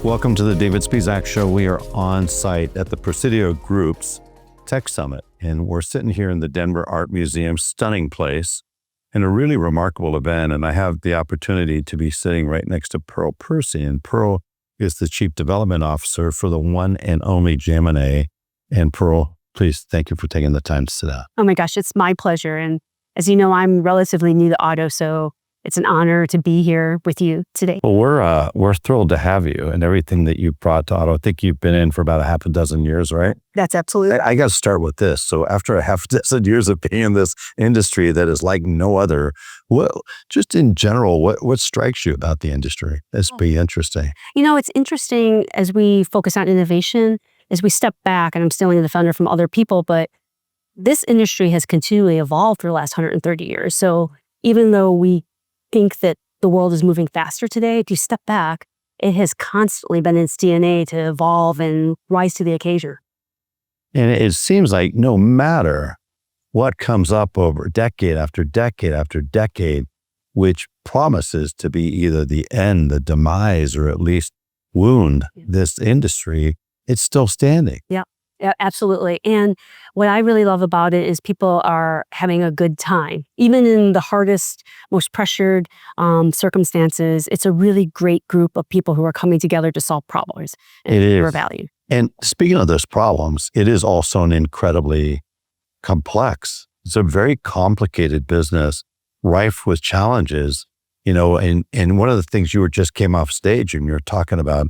Welcome to the David Spizak Show. We are on site at the Presidio Group's Tech Summit, and we're sitting here in the Denver Art Museum, stunning place, and a really remarkable event. And I have the opportunity to be sitting right next to Pearl Percy, and Pearl is the Chief Development Officer for the one and only JM&A. And Pearl, please, thank you for taking the time to sit down. Oh my gosh, it's my pleasure. And as you know, I'm relatively new to auto, so it's an honor to be here with you today. Well, we're thrilled to have you and everything that you brought to auto. I think you've been in for about a half a dozen years, right? That's absolutely. I got to start with this. So after a half a dozen years of being in this industry that is like no other, just in general, what strikes you about the industry? This be interesting. You know, it's interesting as we focus on innovation, as we step back, and I'm stealing the thunder from other people, but this industry has continually evolved for the last 130 years. So even though we think that the world is moving faster today, if you step back, it has constantly been in its DNA to evolve and rise to the occasion. And it seems like no matter what comes up over decade after decade after decade, which promises to be either the end, the demise, or at least wound this industry, it's still standing. Yeah, absolutely. And what I really love about it is people are having a good time. Even in the hardest, most pressured circumstances, it's a really great group of people who are coming together to solve problems and deliver value. And speaking of those problems, it is also an incredibly complex, it's a very complicated business, rife with challenges, you know, and one of the things you just came off stage and you're talking about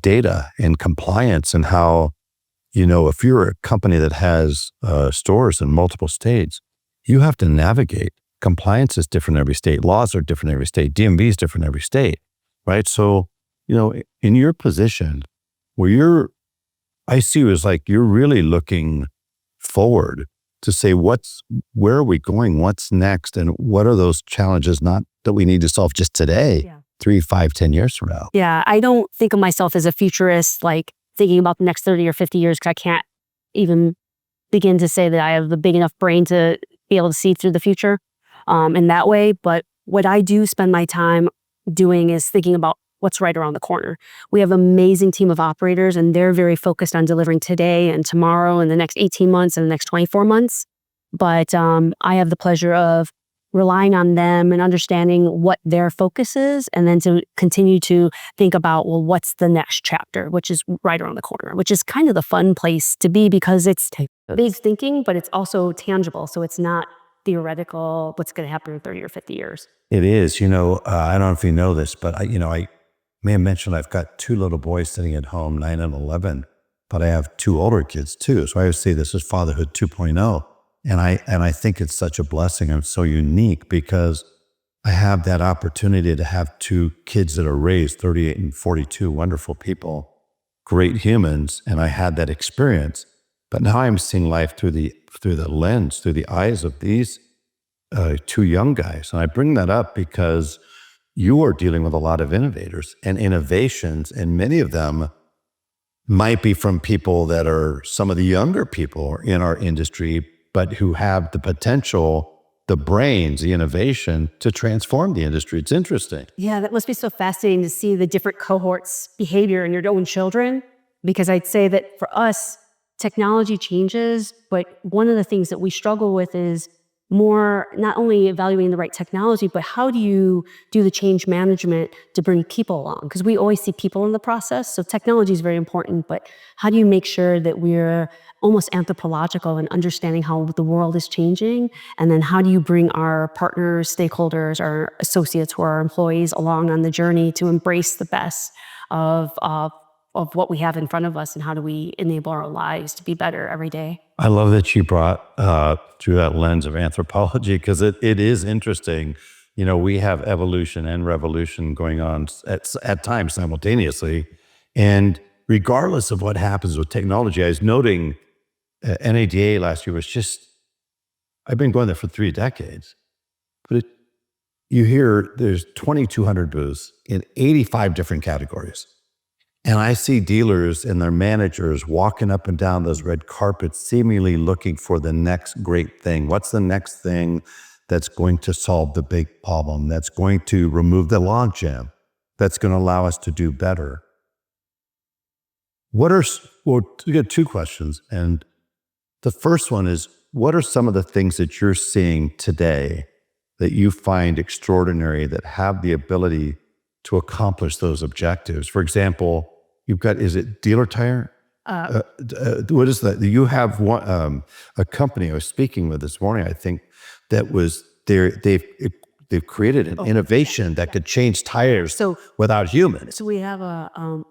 data and compliance and how, you know, if you're a company that has stores in multiple states, you have to navigate. Compliance is different in every state. Laws are different in every state. DMV is different in every state, right? So, you know, in your position where I see you as like, you're really looking forward to say, where are we going? What's next? And what are those challenges not that we need to solve just today, 3, 5, 10 years from now? Yeah, I don't think of myself as a futurist, like thinking about the next 30 or 50 years, because I can't even begin to say that I have the big enough brain to be able to see through the future in that way. But what I do spend my time doing is thinking about what's right around the corner. We have an amazing team of operators, and they're very focused on delivering today and tomorrow and the next 18 months and the next 24 months. But I have the pleasure of relying on them and understanding what their focus is, and then to continue to think about, well, what's the next chapter, which is right around the corner, which is kind of the fun place to be because it's big thinking, but it's also tangible. So it's not theoretical, what's going to happen in 30 or 50 years. It is. You know, I don't know if you know this, but I may have mentioned I've got 2 little boys sitting at home, 9 and 11, but I have 2 older kids too. So I always say this is fatherhood 2.0. And I think it's such a blessing. I'm so unique because I have that opportunity to have 2 kids that are raised, 38 and 42, wonderful people, great humans. And I had that experience. But now I'm seeing life through the lens, through the eyes of these 2 young guys. And I bring that up because you are dealing with a lot of innovators and innovations, and many of them might be from people that are some of the younger people in our industry, but who have the potential, the brains, the innovation to transform the industry. It's interesting. Yeah, that must be so fascinating to see the different cohorts' behavior in your own children, because I'd say that for us, technology changes, but one of the things that we struggle with is more not only evaluating the right technology, but how do you do the change management to bring people along? Because we always see people in the process. So technology is very important, but how do you make sure that we're almost anthropological in understanding how the world is changing? And then how do you bring our partners, stakeholders, our associates, or our employees along on the journey to embrace the best of what we have in front of us, and how do we enable our lives to be better every day? I love that you brought through that lens of anthropology, because it is interesting. You know, we have evolution and revolution going on at times simultaneously. And regardless of what happens with technology, I was noting NADA last year was just, I've been going there for 3 decades, but you hear there's 2,200 booths in 85 different categories. And I see dealers and their managers walking up and down those red carpets, seemingly looking for the next great thing. What's the next thing that's going to solve the big problem, that's going to remove the logjam, that's going to allow us to do better? Well, we got two questions. And the first one is, what are some of the things that you're seeing today that you find extraordinary that have the ability to accomplish those objectives? For example, is it Dealer Tire? What is that? You have a company I was speaking with this morning, I think, that was there. They've created an innovation that could change tires without humans. So we have a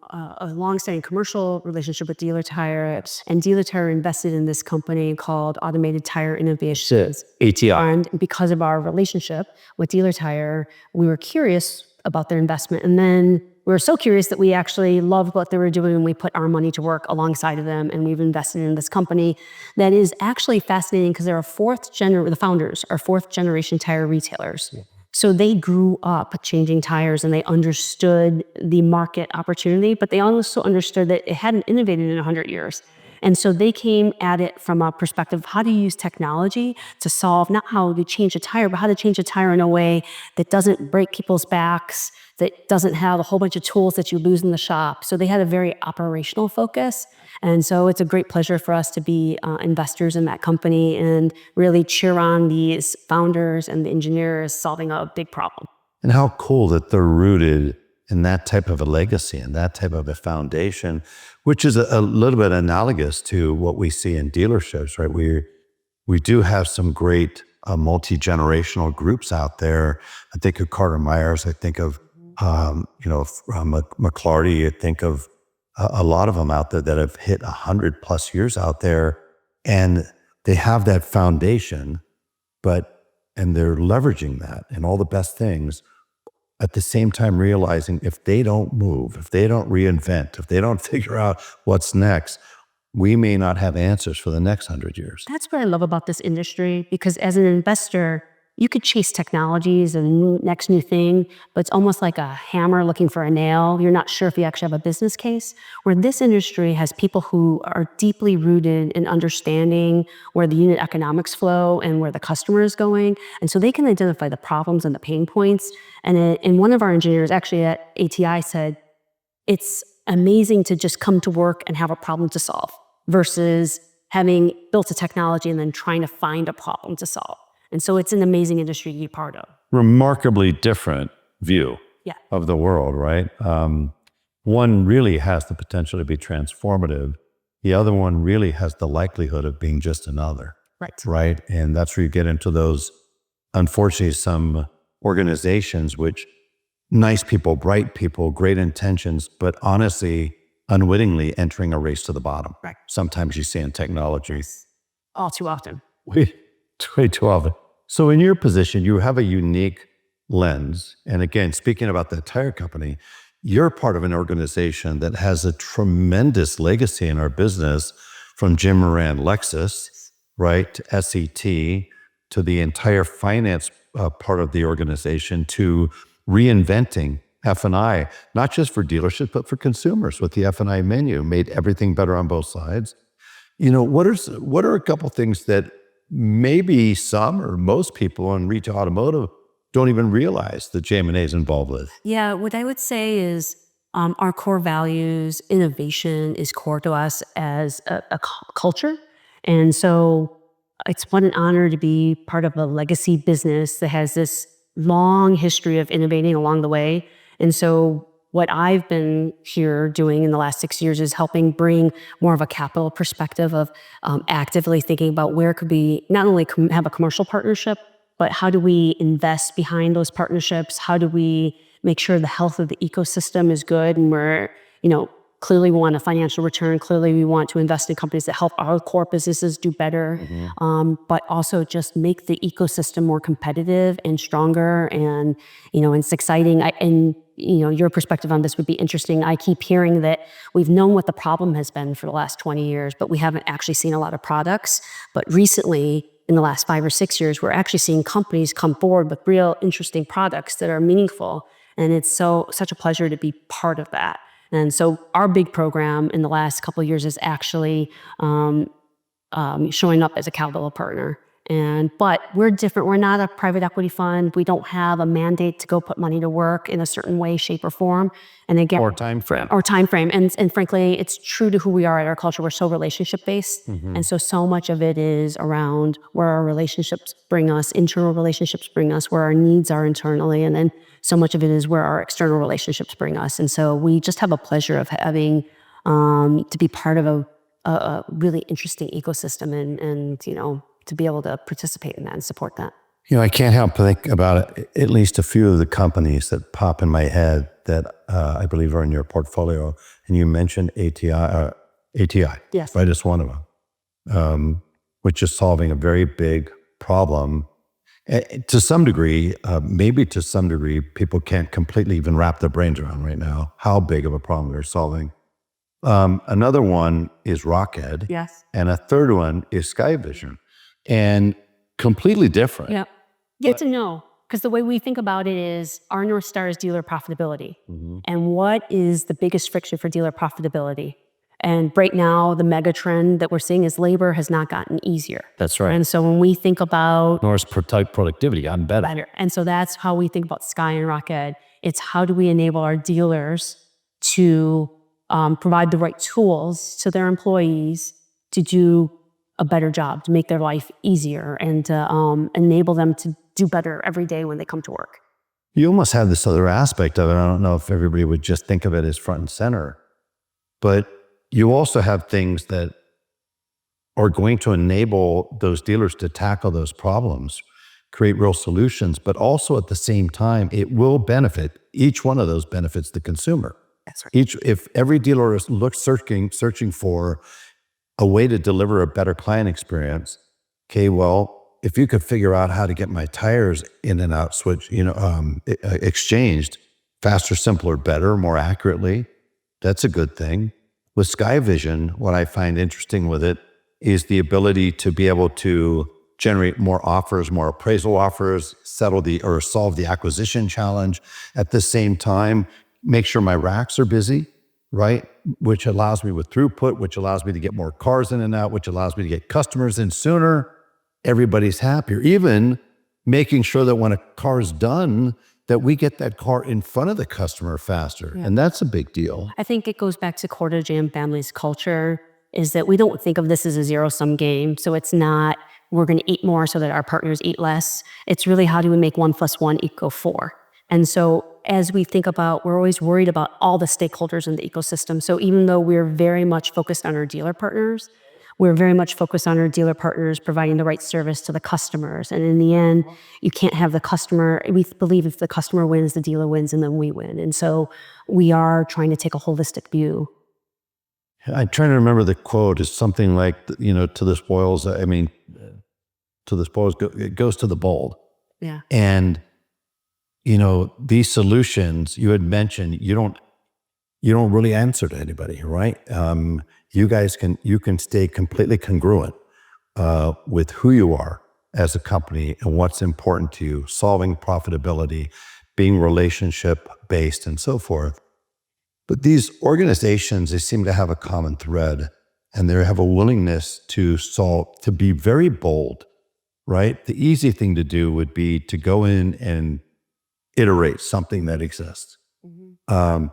long-standing commercial relationship with Dealer Tire, and Dealer Tire invested in this company called Automated Tire Innovations. ATI. And because of our relationship with Dealer Tire, we were curious about their investment. And then we were so curious that we actually loved what they were doing, and we put our money to work alongside of them, and we've invested in this company that is actually fascinating because they're the founders are fourth generation tire retailers. Yeah. So they grew up changing tires, and they understood the market opportunity, but they also understood that it hadn't innovated in 100 years. And so they came at it from a perspective of how to use technology to solve not how to change a tire, but how to change a tire in a way that doesn't break people's backs, that doesn't have a whole bunch of tools that you lose in the shop. So they had a very operational focus. And so it's a great pleasure for us to be investors in that company and really cheer on these founders and the engineers solving a big problem. And how cool that they're rooted in that type of a legacy and that type of a foundation, which is a little bit analogous to what we see in dealerships, right? We do have some great multi-generational groups out there. I think of Carter Myers. I think of McClarty. I think of a lot of them out there that have hit 100+ years out there, and they have that foundation, and they're leveraging that and all the best things. At the same time, realizing if they don't move, if they don't reinvent, if they don't figure out what's next, we may not have answers for the next 100 years. That's what I love about this industry, because as an investor, you could chase technologies and next new thing, but it's almost like a hammer looking for a nail. You're not sure if you actually have a business case. Where this industry has people who are deeply rooted in understanding where the unit economics flow and where the customer is going. And so they can identify the problems and the pain points. And one of our engineers actually at ATI said, it's amazing to just come to work and have a problem to solve versus having built a technology and then trying to find a problem to solve. And so it's an amazing industry to be part of. Remarkably different view of the world, right? One really has the potential to be transformative. The other one really has the likelihood of being just another. Right? And that's where you get into those, unfortunately, some organizations which nice people, bright people, great intentions, but honestly, unwittingly entering a race to the bottom. Right. Sometimes you see in technology. All too often. Way too often. So in your position, you have a unique lens. And again, speaking about the tire company, you're part of an organization that has a tremendous legacy in our business, from Jim Moran Lexus, right, to SET, to the entire finance part of the organization, to Reinventing, F&I, not just for dealerships, but for consumers with the F&I menu, made everything better on both sides. What are a couple things that maybe some or most people in retail automotive don't even realize that JM&A is involved with? Yeah, what I would say is our core values, innovation is core to us as a culture. And so it's what an honor to be part of a legacy business that has this long history of innovating along the way. And so what I've been here doing in the last 6 years is helping bring more of a capital perspective of actively thinking about where could we not only have a commercial partnership, but how do we invest behind those partnerships? How do we make sure the health of the ecosystem is good? And we're, clearly we want a financial return. Clearly we want to invest in companies that help our core businesses do better, but also just make the ecosystem more competitive and stronger. And, it's exciting. Your perspective on this would be interesting. I keep hearing that we've known what the problem has been for the last 20 years, but we haven't actually seen a lot of products. But recently, in the last 5 or 6 years, we're actually seeing companies come forward with real interesting products that are meaningful. And it's such a pleasure to be part of that. And so our big program in the last couple of years is actually showing up as a capital partner. But we're different. We're not a private equity fund. We don't have a mandate to go put money to work in a certain way, shape, or form. And again, Or time frame. And frankly, it's true to who we are at our culture. We're so relationship based. And so much of it is around where our relationships bring us, internal relationships bring us, where our needs are internally. And then so much of it is where our external relationships bring us. And so we just have a pleasure of having to be part of a really interesting ecosystem and to be able to participate in that and support that. I can't help but think about it, at least a few of the companies that pop in my head that I believe are in your portfolio. And you mentioned ATI. Yes. Right, it's one of them, which is solving a very big problem. To some degree, people can't completely even wrap their brains around right now how big of a problem they're solving. Another one is Rockhead. Yes. And a third one is Skyvision. And completely different. Yeah. Get to know, because the way we think about it is our North Star is dealer profitability. And what is the biggest friction for dealer profitability? And right now, the mega trend that we're seeing is labor has not gotten easier. That's right. And so when we think about Nor is productivity gotten better. And so that's how we think about Sky and Rockhead. It's how do we enable our dealers to provide the right tools to their employees to do a better job, to make their life easier, and to enable them to do better every day when they come to work. You almost have this other aspect of it. I don't know if everybody would just think of it as front and center, but you also have things that are going to enable those dealers to tackle those problems, create real solutions, but also at the same time, it will benefit, each one of those benefits the consumer. That's right. If every dealer is searching for a way to deliver a better client experience, okay, well, if you could figure out how to get my tires in and out exchanged faster, simpler, better, more accurately, that's a good thing. With Skyvision, what I find interesting with it is the ability to be able to generate more offers, more appraisal offers, solve the acquisition challenge. At the same time, make sure my racks are busy, right? Which allows me with throughput, which allows me to get more cars in and out, which allows me to get customers in sooner. Everybody's happier. Even making sure that when a car's done, that we get that car in front of the customer faster. Yeah. And that's a big deal. I think it goes back to Quarter Jam family's culture, is that we don't think of this as a zero-sum game. So it's not, we're going to eat more so that our partners eat less. It's really, how do we make 1 + 1 = 4? And so as we think about, we're always worried about all the stakeholders in the ecosystem. So even though we're very much focused on our dealer partners, we're very much focused on our dealer partners providing the right service to the customers. And in the end, you can't have the customer, we believe if the customer wins, the dealer wins, and then we win. And so we are trying to take a holistic view. I'm trying to remember the quote. It's something like, to the spoils, it goes to the bold. Yeah. And these solutions you had mentioned, you don't really answer to anybody, right? You can stay completely congruent with who you are as a company and what's important to you, solving profitability, being relationship based, and so forth. But these organizations, they seem to have a common thread, and they have a willingness to be very bold, right? The easy thing to do would be to go in and iterate something that exists.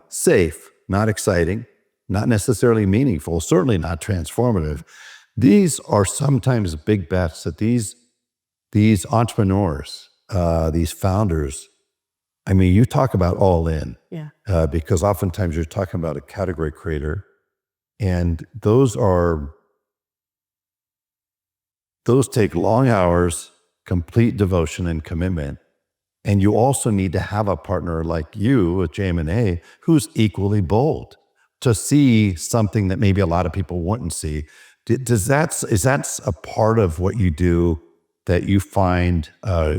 Safe, not exciting, not necessarily meaningful, certainly not transformative. These are sometimes big bets that these entrepreneurs, these founders, you talk about all in. Yeah. Because oftentimes you're talking about a category creator, and those take long hours, complete devotion and commitment. And you also need to have a partner like you with JM&A who's equally bold to see something that maybe a lot of people wouldn't see. Is that a part of what you do that you find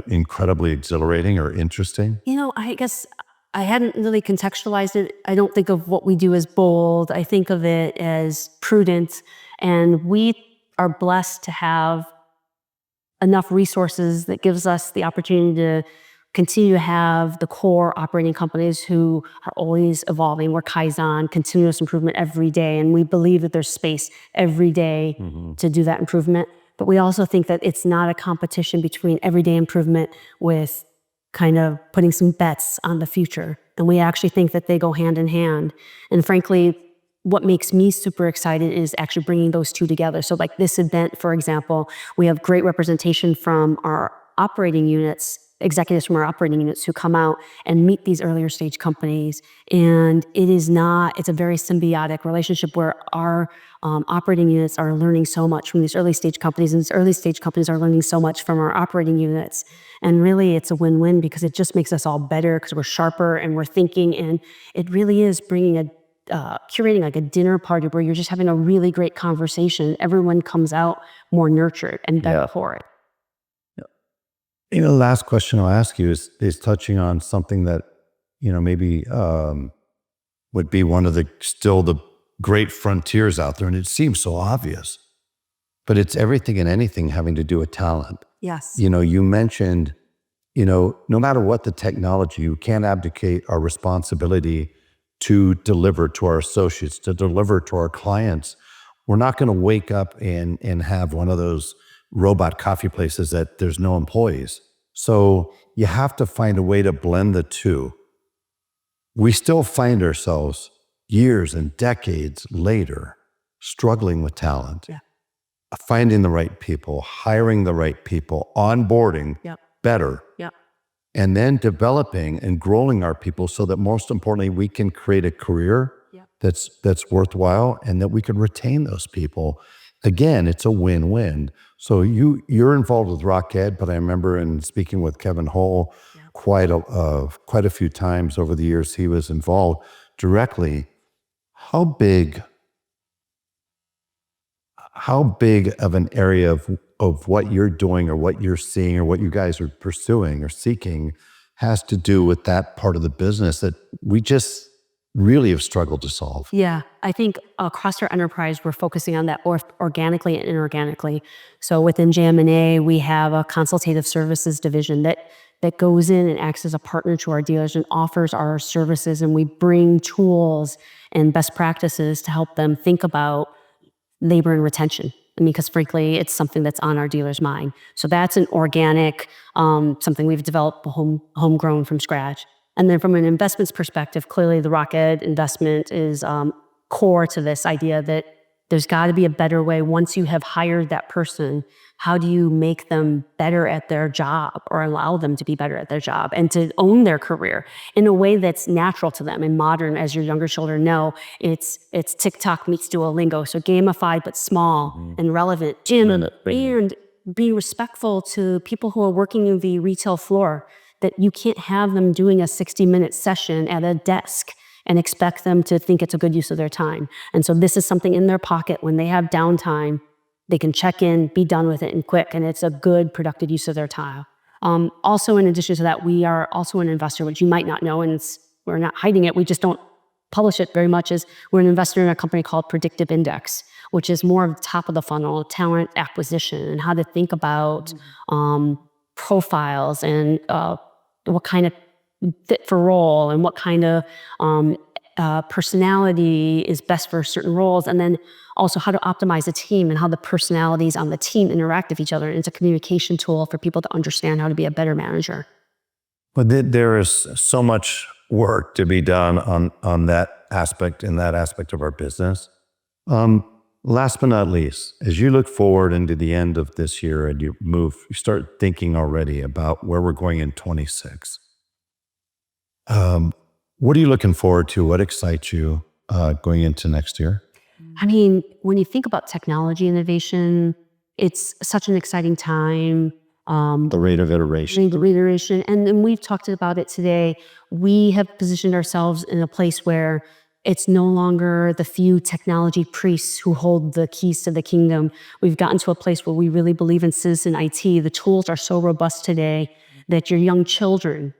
incredibly exhilarating or interesting? I guess I hadn't really contextualized it. I don't think of what we do as bold. I think of it as prudent. And we are blessed to have enough resources that gives us the opportunity to continue to have the core operating companies who are always evolving. We're Kaizen, continuous improvement every day. And we believe that there's space every day to do that improvement. But we also think that it's not a competition between everyday improvement with kind of putting some bets on the future. And we actually think that they go hand in hand. And frankly, what makes me super excited is actually bringing those two together. So like this event, for example, we have great representation from our operating units, executives from our operating units who come out and meet these earlier stage companies. And it's a very symbiotic relationship where our operating units are learning so much from these early stage companies, and these early stage companies are learning so much from our operating units. And really it's a win-win because it just makes us all better because we're sharper and we're thinking, and it really is bringing curating like a dinner party where you're just having a really great conversation. Everyone comes out more nurtured and better for it. The last question I'll ask you is touching on something that, maybe would be one of the great frontiers out there. And it seems so obvious, but it's everything and anything having to do with talent. Yes. You mentioned, no matter what the technology, we can't abdicate our responsibility to deliver to our associates, to deliver to our clients. We're not going to wake up and have one of those robot coffee places that there's no employees. So you have to find a way to blend the two. We still find ourselves years and decades later struggling with talent, finding the right people, hiring the right people, onboarding better, and then developing and growing our people so that most importantly, we can create a career that's worthwhile and that we can retain those people. Again, it's a win-win. So you're involved with Rocket, but I remember in speaking with Kevin Hull quite a few times over the years he was involved directly. How big of an area of what you're doing or what you're seeing or what you guys are pursuing or seeking has to do with that part of the business that we just really have struggled to solve? Yeah, I think across our enterprise, we're focusing on that organically and inorganically. So within JM&A, we have a consultative services division that goes in and acts as a partner to our dealers and offers our services, and we bring tools and best practices to help them think about labor and retention. Because frankly, it's something that's on our dealers' mind. So that's an organic, something we've developed homegrown from scratch. And then from an investments perspective, clearly the Rocket investment is core to this idea that there's got to be a better way. Once you have hired that person, how do you make them better at their job or allow them to be better at their job and to own their career in a way that's natural to them and modern? As your younger children know, it's TikTok meets Duolingo. So gamified, but small and relevant. And be respectful to people who are working in the retail floor, that you can't have them doing a 60-minute session at a desk and expect them to think it's a good use of their time. And so this is something in their pocket when they have downtime, they can check in, be done with it and quick, and it's a good, productive use of their time. Also, in addition to that, we are also an investor, which you might not know, and we're not hiding it, we just don't publish it very much, is we're an investor in a company called Predictive Index, which is more of the top of the funnel, talent acquisition, and how to think about profiles and what kind of fit for role and what kind of personality is best for certain roles, and then also how to optimize a team and how the personalities on the team interact with each other. And it's a communication tool for people to understand how to be a better manager. But there is so much work to be done on that aspect, in that aspect of our business. Last but not least, as you look forward into the end of this year and you start thinking already about where we're going in 26. What are you looking forward to? What excites you going into next year? I mean, when you think about technology innovation, it's such an exciting time. The rate of iteration. And we've talked about it today. We have positioned ourselves in a place where it's no longer the few technology priests who hold the keys to the kingdom. We've gotten to a place where we really believe in citizen IT. The tools are so robust today that your young children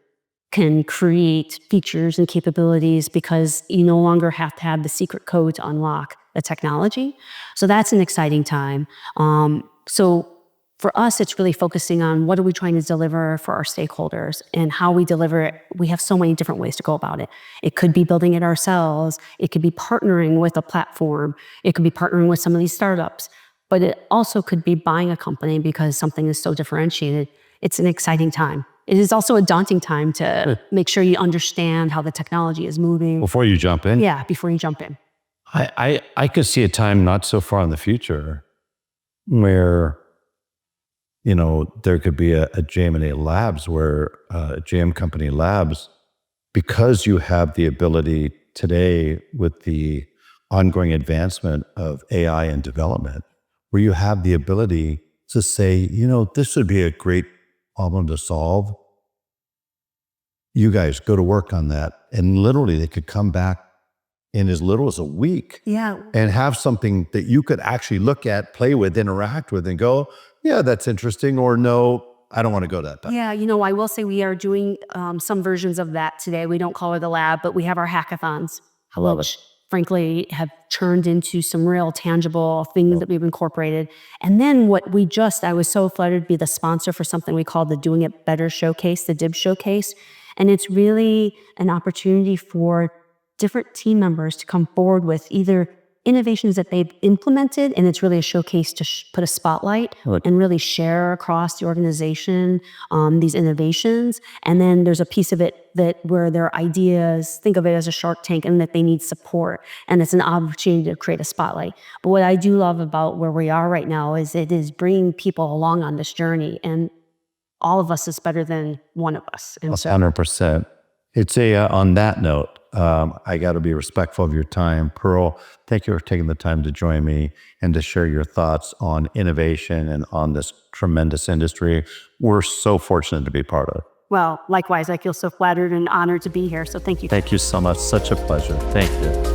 can create features and capabilities because you no longer have to have the secret code to unlock the technology. So that's an exciting time. So for us, it's really focusing on what are we trying to deliver for our stakeholders and how we deliver it. We have so many different ways to go about it. It could be building it ourselves. It could be partnering with a platform. It could be partnering with some of these startups. but it also could be buying a company because something is so differentiated. It's an exciting time. It is also a daunting time to make sure you understand how the technology is moving. Before you jump in? Yeah, before you jump in. I could see a time not so far in the future where, there could be a JM&A labs where JM Company Labs, because you have the ability today with the ongoing advancement of AI and development, where you have the ability to say, this would be a great problem to solve. You guys go to work on that. And literally they could come back in as little as a week and have something that you could actually look at, play with, interact with, and go, yeah, that's interesting, or no, I don't want to go that path. Yeah, I will say we are doing some versions of that today. We don't call it the lab, but we have our hackathons. I love which, frankly, have turned into some real tangible things that we've incorporated. And then I was so flattered to be the sponsor for something we call the Doing It Better Showcase, the DIB Showcase. And it's really an opportunity for different team members to come forward with either innovations that they've implemented, and it's really a showcase to put a spotlight and really share across the organization these innovations. And then there's a piece of it where their ideas, think of it as a Shark Tank, and that they need support, and it's an opportunity to create a spotlight. But what I do love about where we are right now is it is bringing people along on this journey, and all of us is better than one of us. And 100%. It's on that note, I got to be respectful of your time. Pearl, thank you for taking the time to join me and to share your thoughts on innovation and on this tremendous industry we're so fortunate to be part of. Well, likewise, I feel so flattered and honored to be here. So thank you. Thank you so much. Such a pleasure. Thank you.